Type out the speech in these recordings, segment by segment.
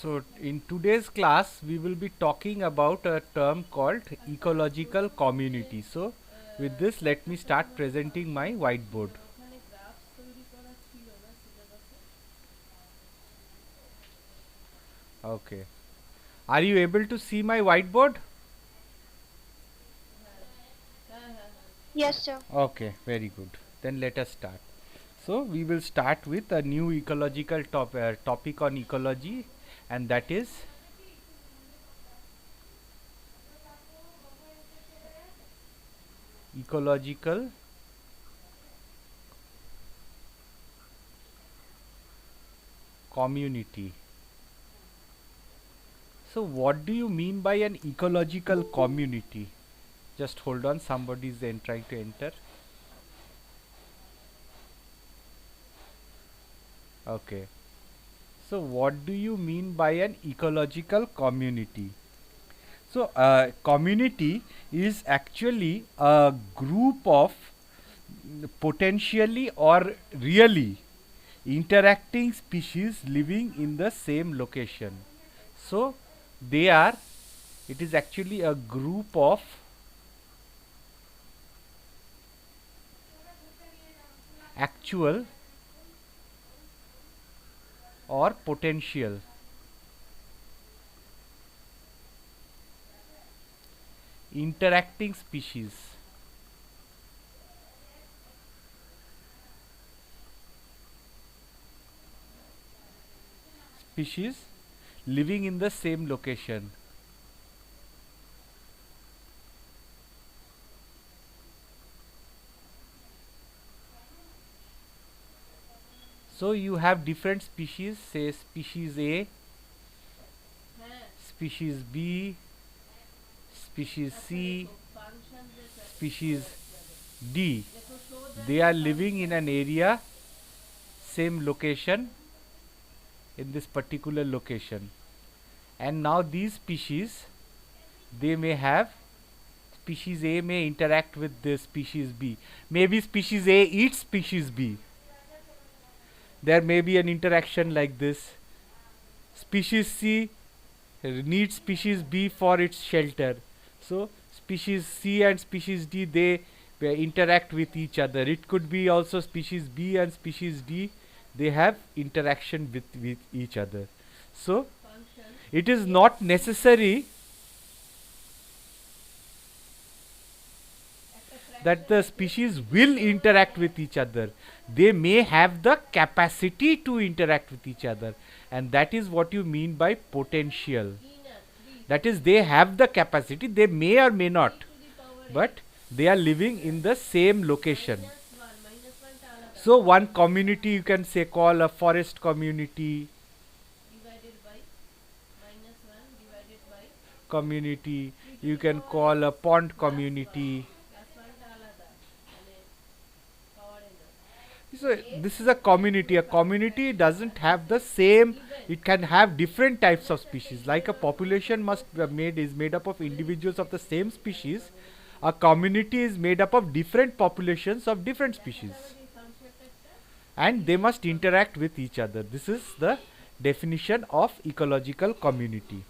So in today's class we will be talking about a term called ecological community. So with this let me start presenting my whiteboard. Okay. Are you able to see my whiteboard? Yes, sir. Okay, very good. Then let us start. So we will start with a new ecological topic on ecology, and that is ecological community. So what do you mean by an ecological community? Just hold on, somebody is trying to enter. Okay. So what do you mean by an ecological community? So community is actually a group of potentially or really interacting species living in the same location. So they are, it is actually a group of actual or potential interacting species living in the same location. So you have different species, say species A, species B, species C, species D. They are living in an area, same location, in this particular location. And now these species, they may have, species A may interact with this species B. Maybe species A eats species B. There may be an interaction like this. Species C needs species B for its shelter. So species C and species D, they interact with each other. It could be also species B and species D, they have interaction with each other. So it is not necessary that the species will interact with each other. They may have the capacity to interact with each other, and that is what you mean by potential. That is, they have the capacity, they may or may not, but they are living in the same location. So one community you can say call a forest community, you can call a pond community. So this is a community. A community doesn't have the same. It can have different types of species. Like a population must be made is made up of individuals of the same species. A community is made up of different populations of different species, and they must interact with each other. This is the definition of ecological community.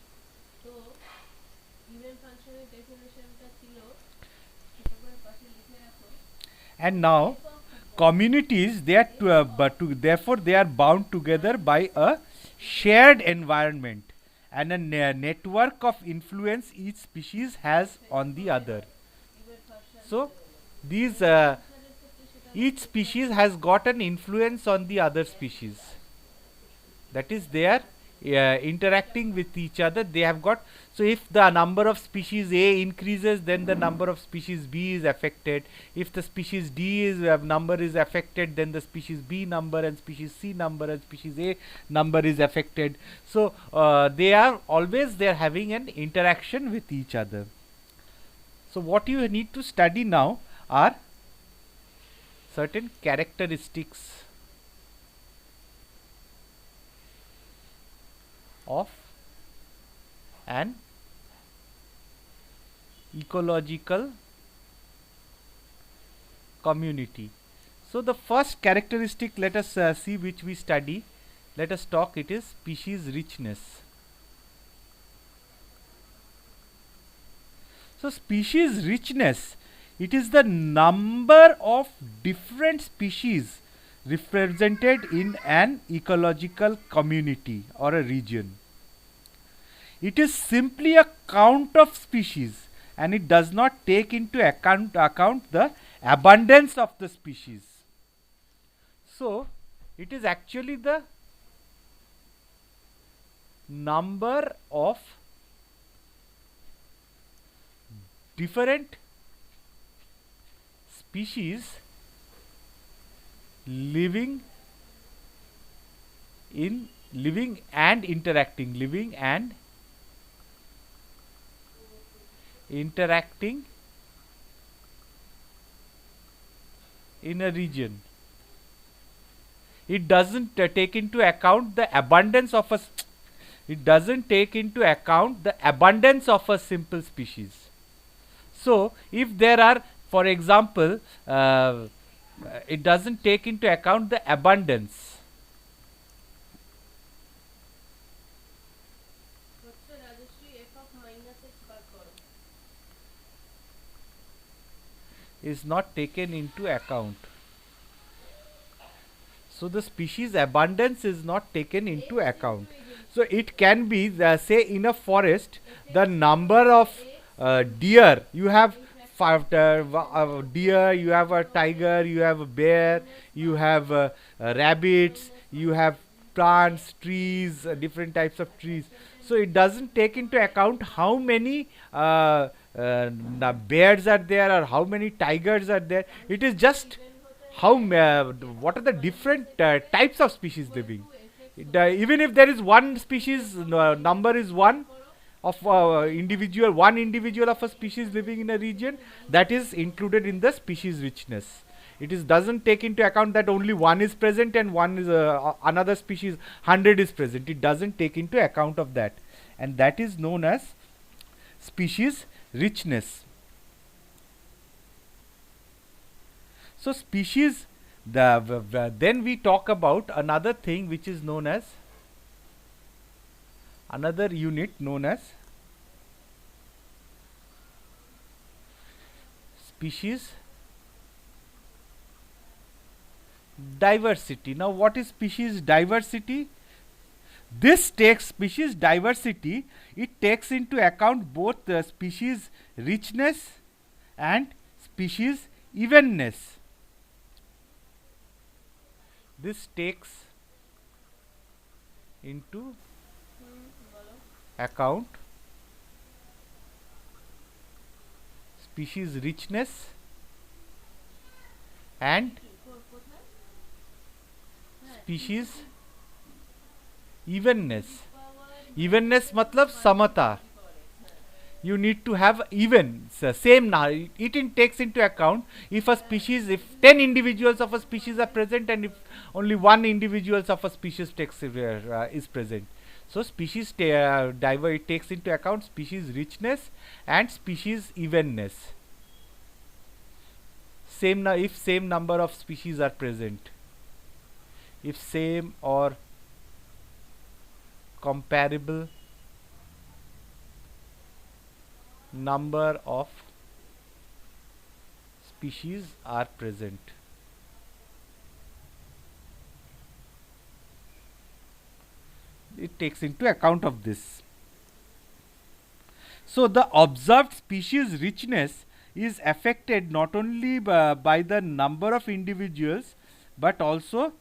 And now communities, they are therefore they are bound together by a shared environment and a network of influence each species has on the other. So these each species has got an influence on the other species. That is, they are interacting with each other. They have got, so if the number of species A increases, then the number of species B is affected. If the species D is number is affected, then the species B number and species C number and species A number is affected. So they are always, they are having an interaction with each other. So what you need to study now are certain characteristics of an ecological community. So the first characteristic, let us see, which we study, let us talk, it is species richness. So species richness, it is the number of different species represented in an ecological community or a region. It is simply a count of species, and it does not take into account the abundance of the species. So it is actually the number of different species living and interacting in a region. It doesn't take into account the abundance of a it doesn't take into account the abundance of a simple species. So if there are, for example, it doesn't take into account the abundance. Is not taken into account. So the species abundance is not taken into account. So it can be, say in a forest, the number of deer, you have five deer, you have a tiger, you have a bear, you have rabbits, you have plants, trees, different types of trees. So it doesn't take into account how many bears are there or how many tigers are there. It is just how what are the different types of species living. Even if there is one species, number is one of one individual of a species living in a region, that is included in the species richness. It is doesn't take into account that only one is present and one is another species 100 is present. It doesn't take into account of that, and that is known as species richness. So species, then we talk about another thing which is known as another unit known as species diversity. Now what is species diversity? This takes species diversity, it takes into account both the species richness and species evenness. This takes into account species richness and species evenness. Evenness matlab samata. You need to have even same now. It takes into account if a species, if 10 individuals of a species are present and if only one individuals of a species is present. So species it takes into account species richness and species evenness. Same if same number of species are present, if same or comparable number of species are present. It takes into account of this. So the observed species richness is affected not only by the number of individuals but also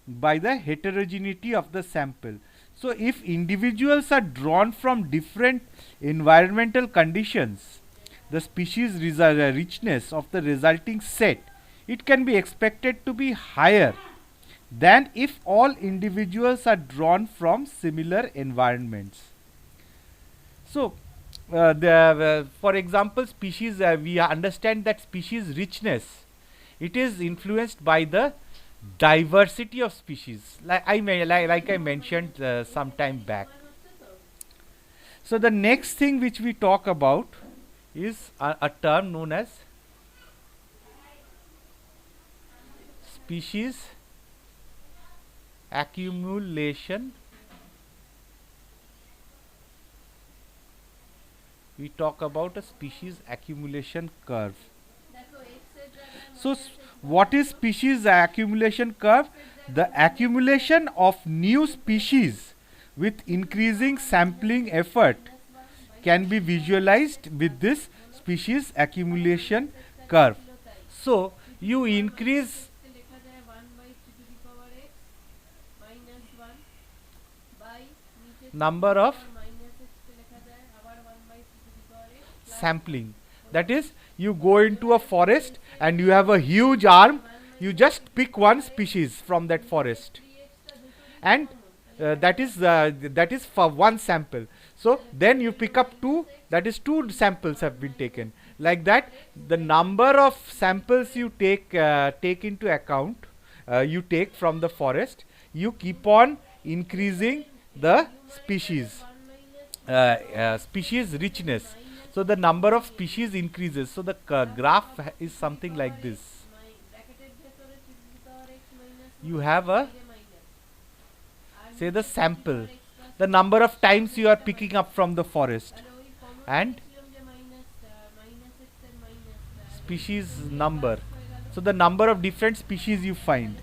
by the heterogeneity of the sample. So if individuals are drawn from different environmental conditions, the species richness of the resulting set, it can be expected to be higher than if all individuals are drawn from similar environments. So for example, species, we understand that species richness, it is influenced by the diversity of species, like I mentioned some time back. So the next thing which we talk about is a term known as species accumulation we talk about a species accumulation curve. So, what is species accumulation curve? The accumulation of new species with increasing sampling effort can be visualized with this species accumulation curve. So, you increase number of sampling. That is, you go into a forest and you have a huge arm, you just pick one species from that forest, and that is for one sample. So then you pick up two, that is two samples have been taken. Like that, the number of samples you take into account, you take from the forest, you keep on increasing the species richness. So the number of species increases. So the graph is something like this. You have a, say, the sample, the number of times you are picking up from the forest, and species number. So the number of different species you find.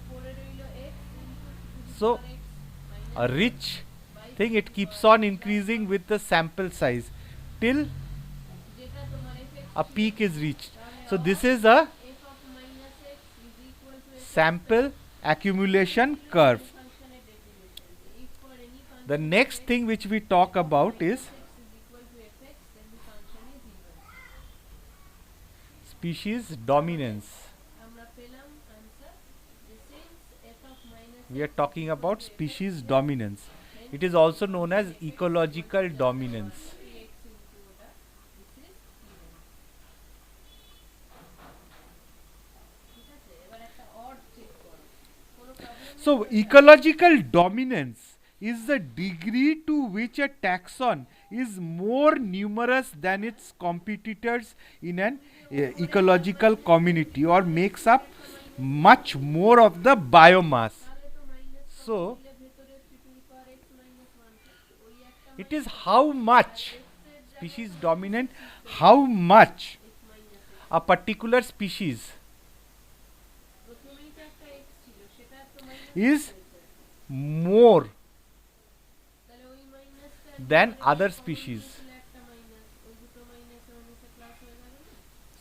So a rich thing, it keeps on increasing with the sample size till a peak is reached. So this is a sample accumulation curve. The next thing which we talk about is species dominance. We are talking about species dominance. It is also known as ecological dominance. So, ecological dominance is the degree to which a taxon is more numerous than its competitors in an ecological community, or makes up much more of the biomass. So, it is how much species dominant, how much a particular species is more than other species.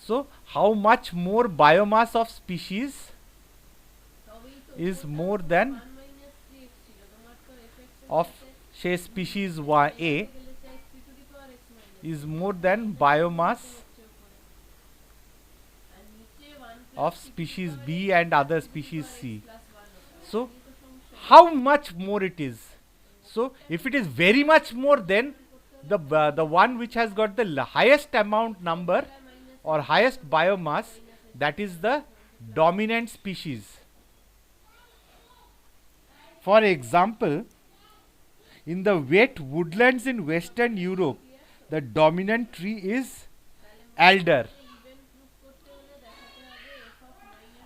So, how much more biomass of species is more than of, say, species A is more than biomass of species B and other species C. So, how much more it is? So, if it is very much more, then the one which has got the highest amount number or highest biomass, that is the dominant species. For example, in the wet woodlands in Western Europe, the dominant tree is alder.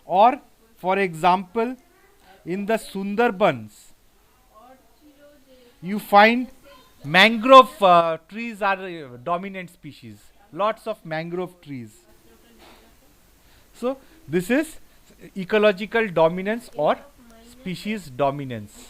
Or, for example, in the Sundarbans, you find mangrove trees are dominant species. Lots of mangrove trees. So, this is ecological dominance or species dominance.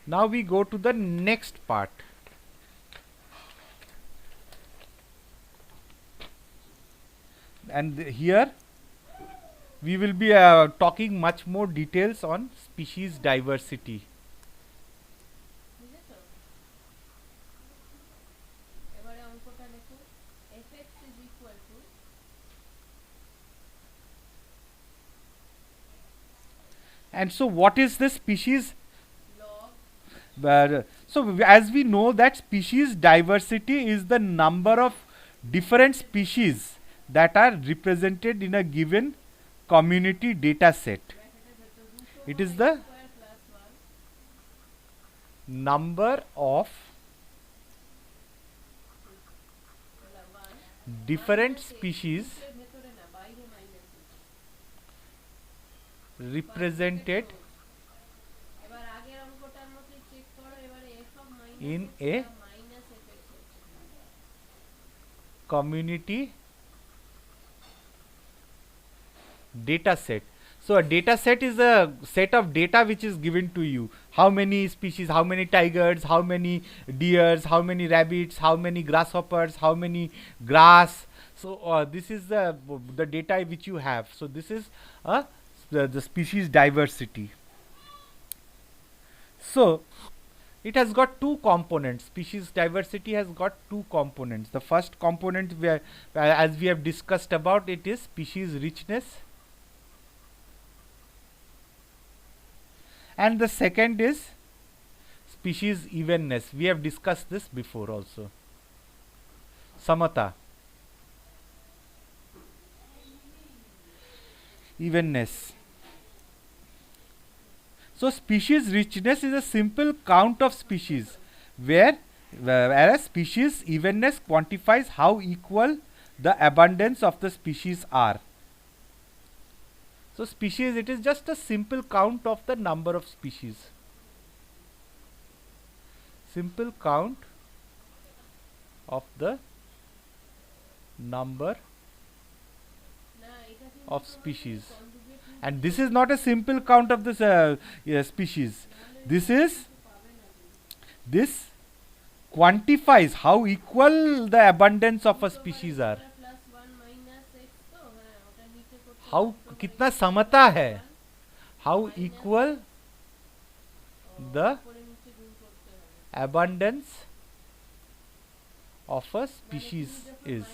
Now we go to the next part. And here we will be talking much more details on species diversity. And so what is the species? So as we know that species diversity is the number of different species that are represented in a given community data set. It is the number of different species represented in a community data set. So a data set is a set of data which is given to you. How many species, how many tigers, how many deers, how many rabbits, how many grasshoppers, how many grass. So this is the data which you have. So this is the species diversity. So it has got two components. Species diversity has got two components. The first component, as we have discussed about, it is species richness, and the second is species evenness. We have discussed this before also. Samata, evenness. So species richness is a simple count of species, whereas species evenness quantifies how equal the abundance of the species are. So species, it is just a simple count of the number of species. Simple count of the number of species. And this is not a simple count of the species. This quantifies how equal the abundance of a species are. How कितना समता है, how equal the abundance of a species is.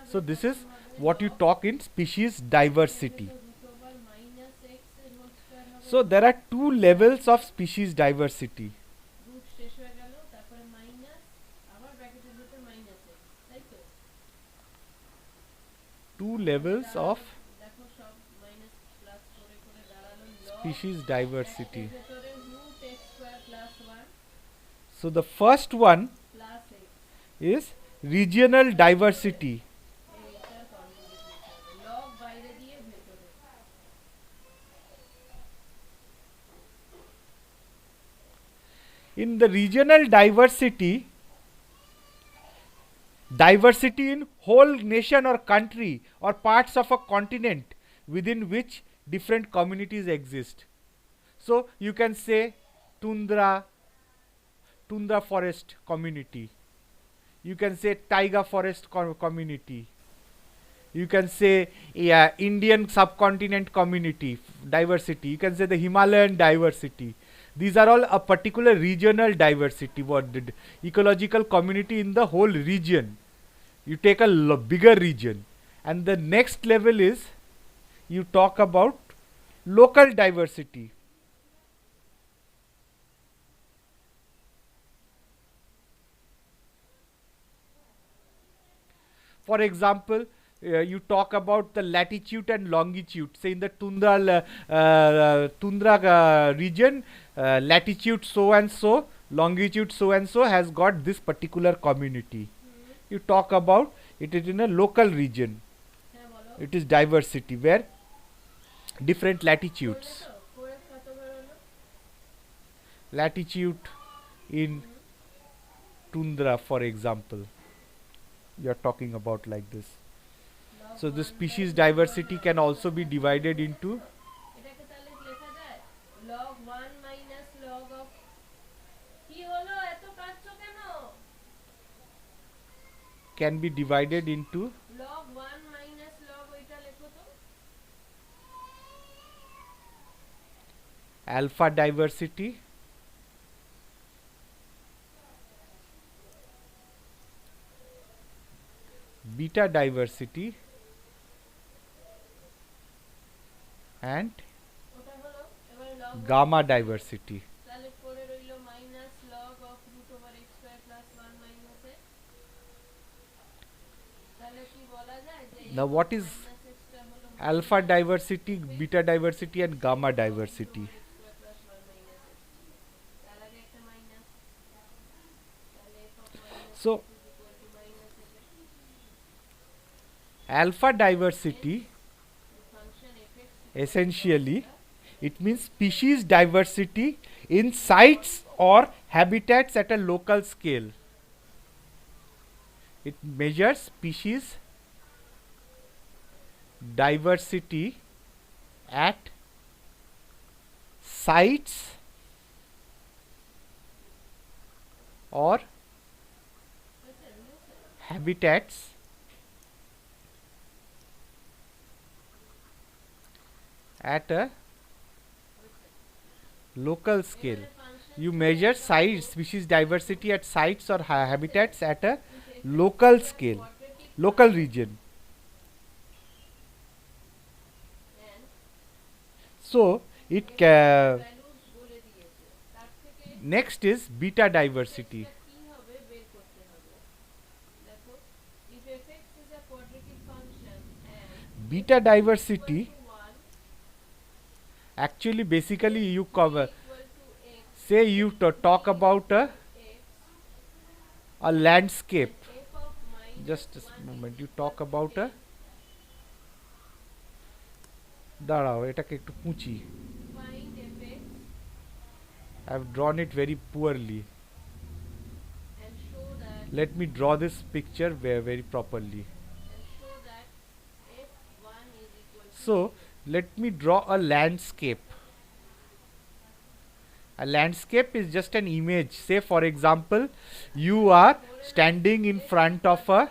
So this is what you talk in species diversity. So there are two levels of species diversity. Two levels of species diversity. So the first one is regional diversity. In the regional diversity, diversity in whole nation or country or parts of a continent within which different communities exist. So you can say tundra forest community. You can say taiga forest community. You can say Indian subcontinent community diversity. You can say the Himalayan diversity. These are all a particular regional diversity, what the ecological community in the whole region. You take a bigger region, and the next level is you talk about local diversity. For example, you talk about the latitude and longitude. Say in the tundra region, latitude so and so, longitude so and so has got this particular community. You talk about it is in a local region. It is diversity where different latitudes. Latitude in tundra, for example, you are talking about like this. So the species diversity can also be divided into log 1 minus log of can be divided into log 1 minus log alpha diversity, beta diversity, and gamma diversity. Now what is alpha diversity, beta diversity and gamma diversity? So alpha diversity essentially It means species diversity in sites or habitats at a local scale. It measures species diversity at sites or habitats at a local scale. You measure sites, species diversity at sites or habitats at a local scale, local region. So it next is beta diversity. Beta diversity actually basically you cover, say you talk about a landscape. Just a moment, you talk about a দাঁড়াও এটাকে একটু পুঁছি I have drawn it very poorly. Let me draw this picture very properly. So let me draw a landscape. A landscape is just an image. Say for example you are standing in front of a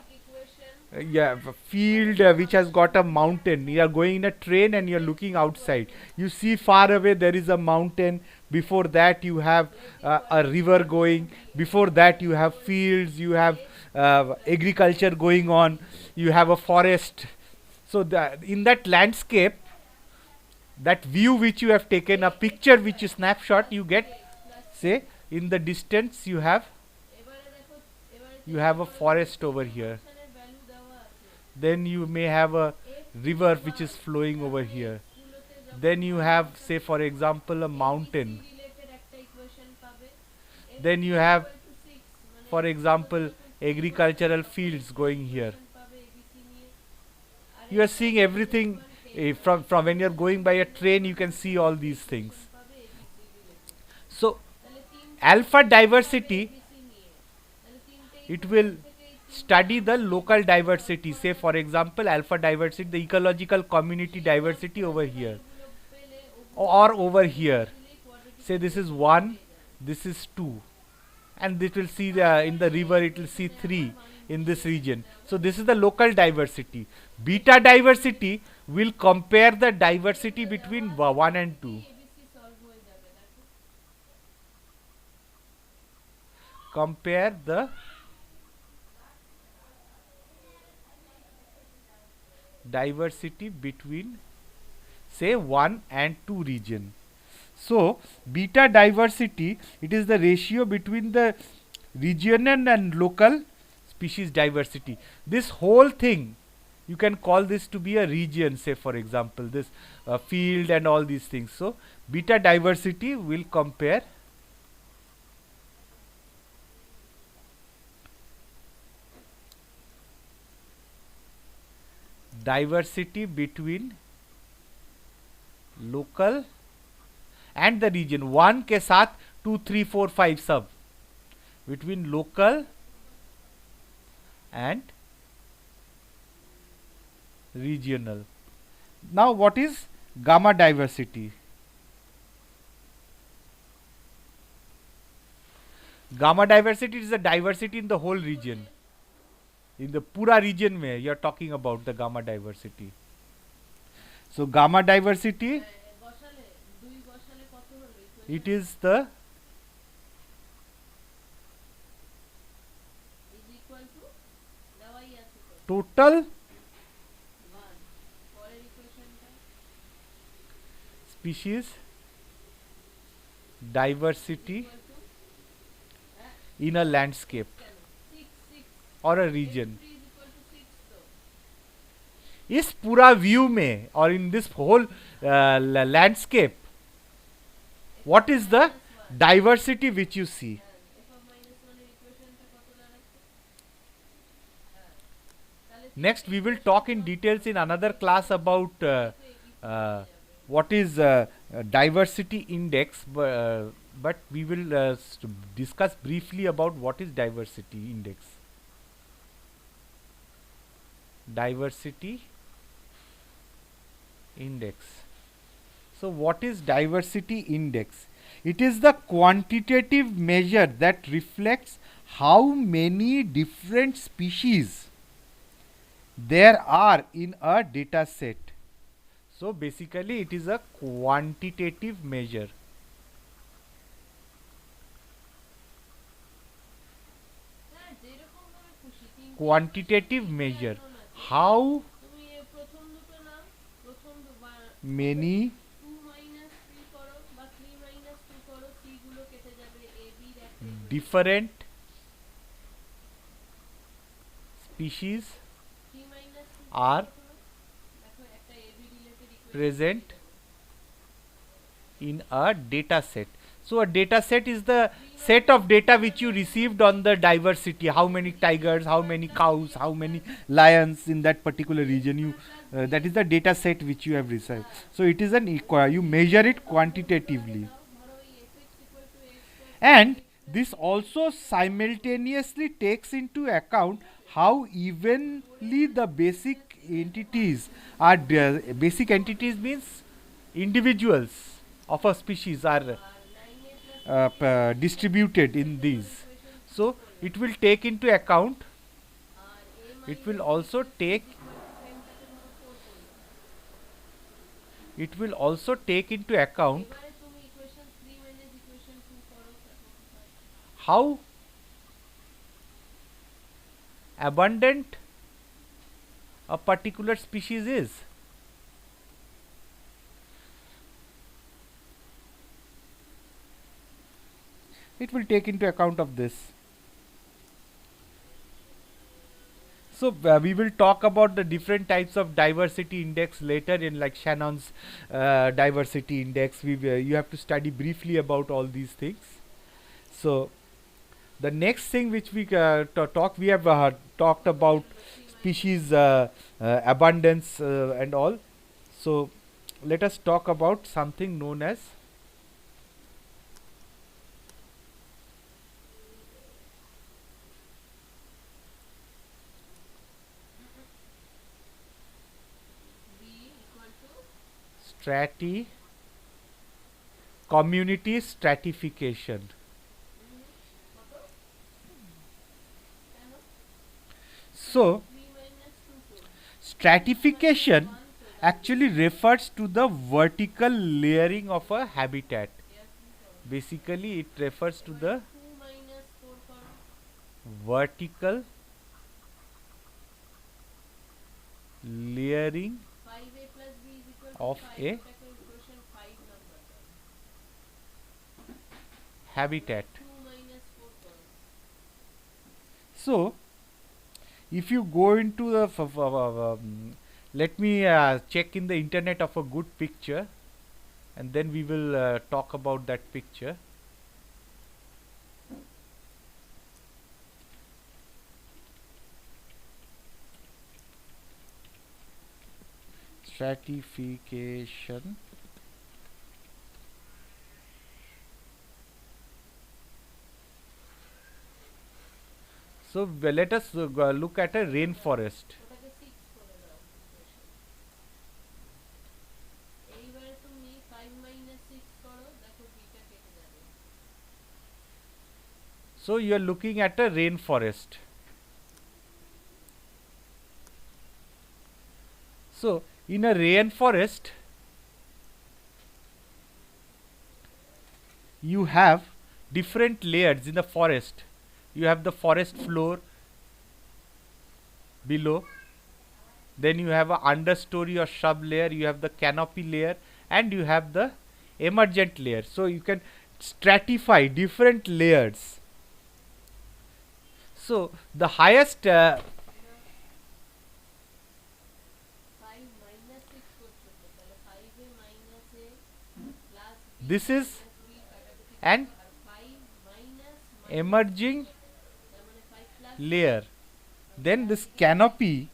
field which has got a mountain. You are going in a train and you are looking outside. You see far away there is a mountain. Before that you have a river going. Before that you have fields. You have agriculture going on. You have a forest. So in that landscape, that view which you have taken, a picture which is snapshot, you get, say in the distance you have a forest over here. Then you may have a river which is flowing over here. Then you have, say for example, a mountain. Then you have, for example, agricultural fields going here. You are seeing everything from when you are going by a train. You can see all these things. So alpha diversity, it will study the local diversity. Say for example alpha diversity, the ecological community diversity over here or over here. Say this is 1, this is 2, and it will see in the river it will see 3 in this region. So this is the local diversity. Beta diversity will compare the diversity between 1 and 2. Compare the diversity between say 1 and 2 region. So beta diversity, it is the ratio between the regional and local species diversity. This whole thing you can call this to be a region. Say for example this field and all these things. So beta diversity will compare diversity between local and the region. 1 के साथ 2, 3, 4, 5 सब, between local and regional. Now what is gamma diversity? Gamma diversity is the diversity in the whole region. In the pura region mein you are talking about the gamma diversity. So gamma diversity, it is the total species diversity in a landscape or a region. इस पूरा view में और in this whole landscape, what is the diversity which you see? Next we will talk in details in another class about what is diversity index, but we will discuss briefly about what is diversity index. Diversity index. So what is diversity index? It is the quantitative measure that reflects how many different species there are in a data set. So basically it is a quantitative measure. Quantitative measure. How many different species are present in a data set. So a data set is the set of data which you received on the diversity, how many tigers, how many cows, how many lions in that particular region. You that is the data set which you have received. So it is an you measure it quantitatively, and this also simultaneously takes into account how evenly the basic entities are basic entities means individuals of a species are distributed in these. So it will take into account, it will also take, it will also take into account how abundant a particular species is. It will take into account of this. So we will talk about the different types of diversity index later in like Shannon's diversity index. You have to study briefly about all these things. So the next thing which we talk, we have talked about species abundance and all. So let us talk about something known as community stratification. So stratification actually refers to the vertical layering of a habitat. Basically it refers to the vertical layering of a habitat. So if you go into the let me check in the internet of a good picture, and then we will talk about that picture. Stratification. So let us look at a rainforest. So you are looking at a rainforest. So in a rainforest you have different layers in the forest. You have the forest floor below, then you have a understory or shrub layer, you have the canopy layer, and you have the emergent layer. So you can stratify different layers. So the highest this is an emerging layer. Then this canopy,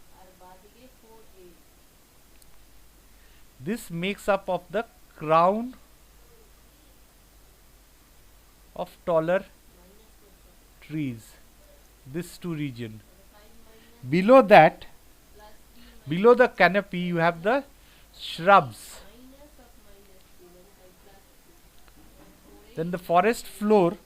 this makes up of the crown of taller trees, this two region. Below that, below the canopy you have the shrubs. Then the forest floor,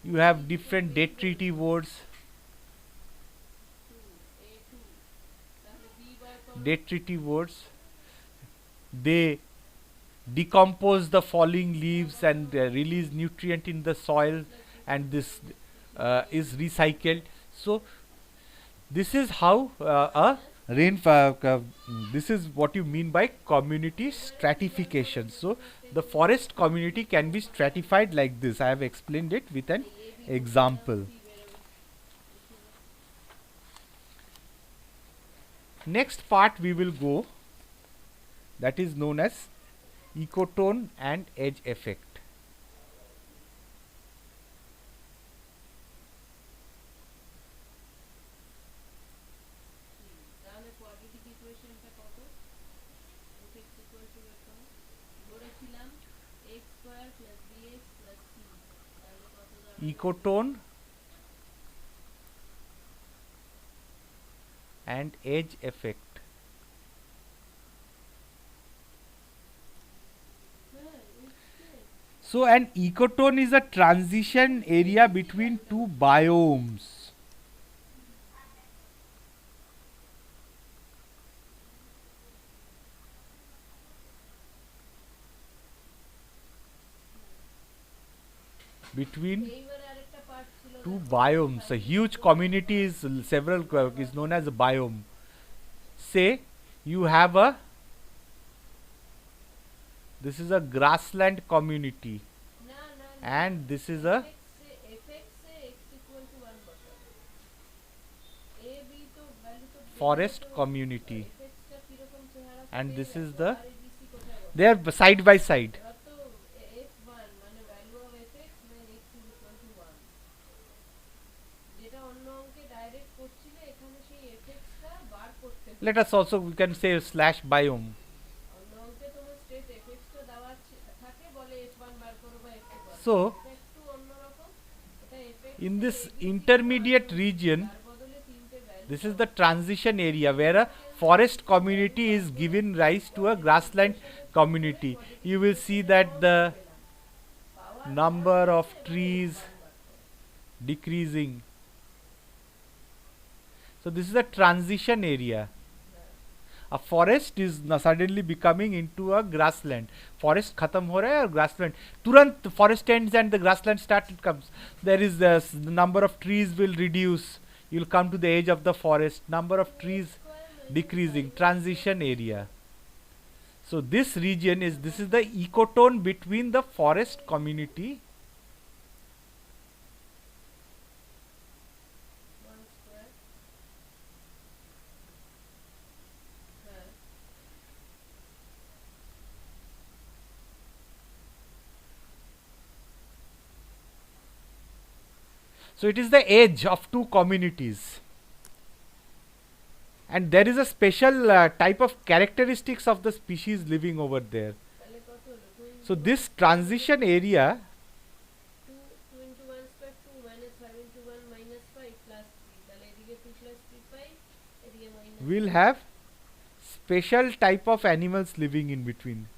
you have different dead treaty woods, dead treaty woods. They decompose the falling leaves and release nutrient in the soil, and this is recycled. So this is how a this is what you mean by community stratification. So the forest community can be stratified like this. I have explained it with an example. Next part we will go, that is known as ecotone and edge effect. Ecotone and edge effect. So an ecotone is a transition area between two biomes. Between two biomes, a huge community is several is known as a biome. Say you have a, this is a grassland community, and this is a forest community, and this is the, they are side by side. Let us also, we can say slash biome. So in this intermediate region, this is the transition area where a forest community is given rise to a grassland community. You will see that the number of trees decreasing. So this is a transition area. A forest is suddenly becoming into a grassland. Forest khatam ho raha hai aur grassland turant forest ends and the grassland started comes. There is the number of trees will reduce. You will come to the edge of the forest. Number of trees decreasing. Transition area. So this region is, this is the ecotone between the forest community So it is the edge of two communities, and there is a special type of characteristics of the species living over there. So this transition area will have special type of animals living in between,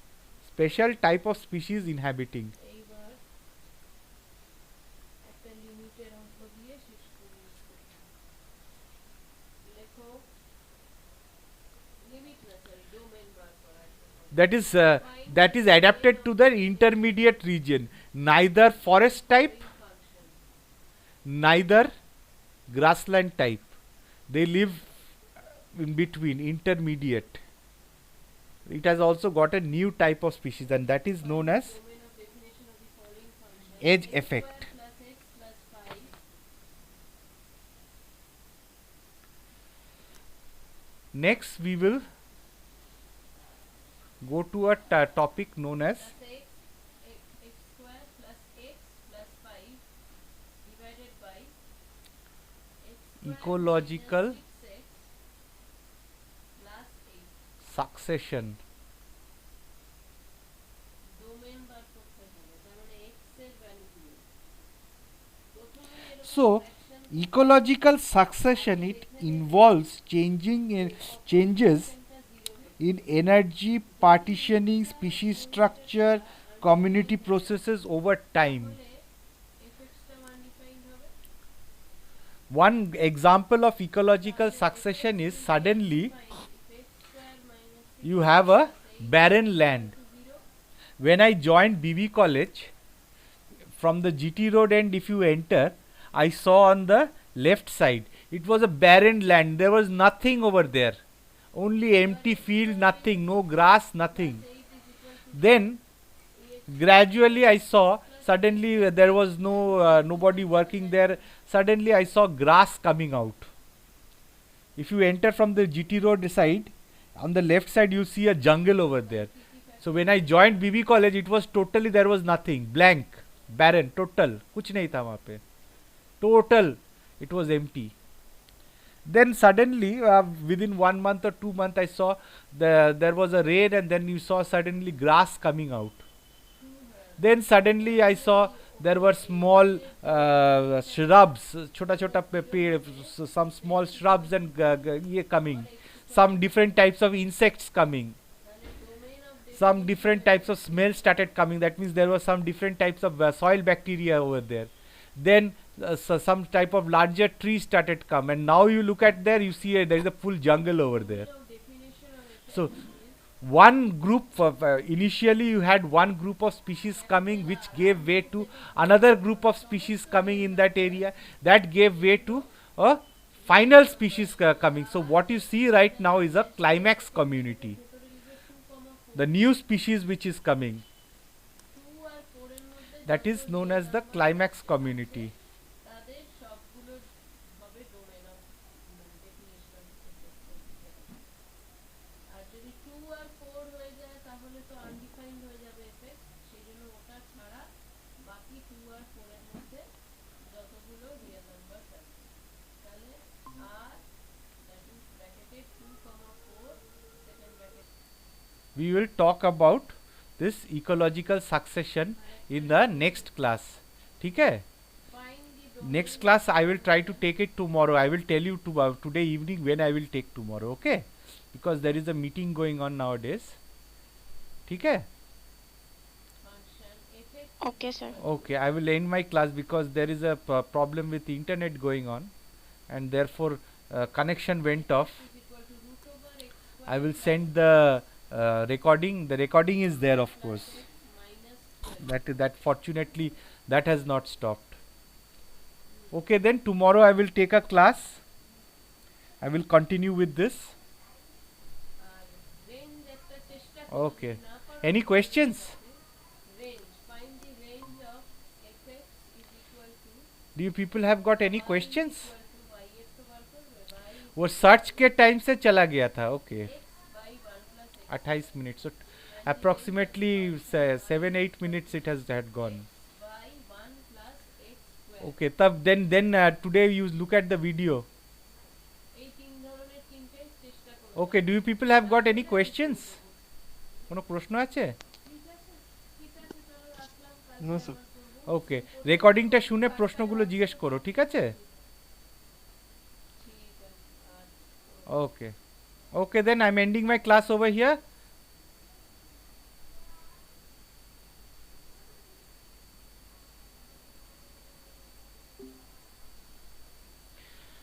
special type of species inhabiting. That is adapted to the intermediate region, neither forest type, neither grassland type. They live in between, intermediate. It has also got a new type of species, and that is known as edge effect. Next we will go to a topic known as ecological succession. So ecological succession, it involves changes in energy partitioning, species structure, community processes over time. One example of ecological succession is suddenly you have a barren land. When I joined BB College, from the GT road end, if you enter, I saw on the left side, it was a barren land. There was nothing over there. Only empty field, nothing, no grass, nothing. Then gradually I saw, suddenly there was nobody working there. Suddenly I saw grass coming out. If you enter from the GT road side, on the left side you see a jungle over there. So when I joined BB College, it was totally, there was nothing, blank, barren, total, कुछ नहीं था वहाँ पे, total, it was empty. Then suddenly, within 1 month or 2 months, I saw there was a rain, and then you saw suddenly grass coming out. Then suddenly I saw there were small shrubs, chota chota some small shrubs and coming. Some different types of insects coming. Some different types of smells started coming. That means there were some different types of soil bacteria over there. Then some type of larger trees started come, and now you look at there, you see there is a full jungle over there. So one group of initially you had one group of species coming, which gave way to another group of species coming in that area, that gave way to a final species coming. So what you see right now is a climax community, the new species which is coming, that is known as the climax community. We will talk about this ecological succession in the next class. ठीक है? Next class I will try to take it tomorrow. I will tell you today evening when I will take tomorrow. Okay? Because there is a meeting going on nowadays. ठीक है? Okay, sir. Okay, I will end my class because there is a problem with the internet going on, and therefore connection went off. I will send the recording. The recording is there, of course. That fortunately that has not stopped. Okay, then tomorrow I will take a class. I will continue with this. Okay. Any questions? Do you people have got any questions? वो search के time से चला गया था. Okay 28 minute. So approximately 7-8 minutes it has had gone. Okay, तब then today you look at the video. Okay, do you people have got any questions? কোনো প্রশ্ন আছে? No, sir. ওকে, রেকর্ডিংটা শুনে প্রশ্নগুলো জিজ্ঞেস করো, ঠিক আছে? ওকে, okay, then I'm ending my class over here.